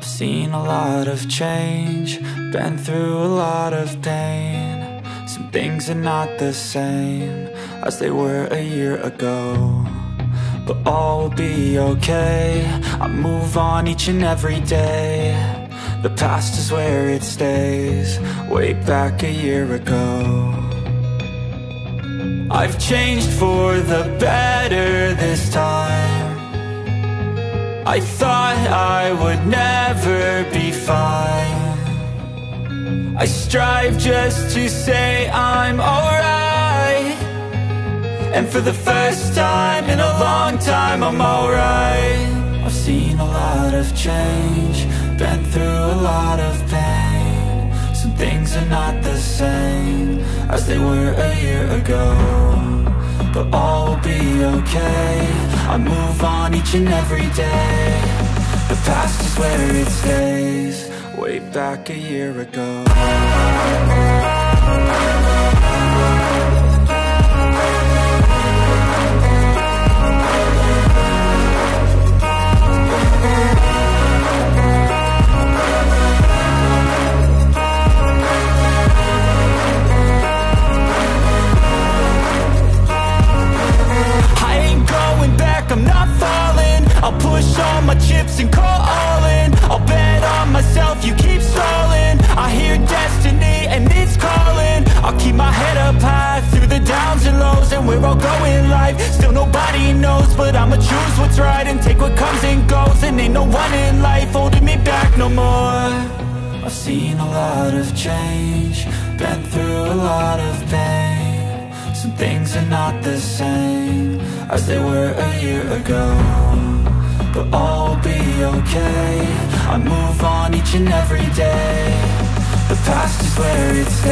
I've seen a lot of change, been through a lot of pain. Some things are not the same as they were a year ago, but all will be okay. I move on each and every day. The past is where it stays, way back a year ago. I've changed for the better this time. I thought I would never be fine. I strive just to say I'm alright, and for the first time in a long time I'm alright. I've seen a lot of change, been through a lot of pain. Some things are not the same as they were a year ago, but all will be okay. I move on each and every day. The past is where it stays, way back a year ago. I'm not falling, I'll push all my chips and call all in. I'll bet on myself, you keep stalling. I hear destiny and it's calling. I'll keep my head up high through the downs and lows, and where I'll go in life, still nobody knows. But I'ma choose what's right and take what comes and goes, and ain't no one in life holding me back no more. I've seen a lot of change, been through a lot of pain. Some things are not the same as they were a year ago, but all will be okay. I move on each and every day. The past is where it stays.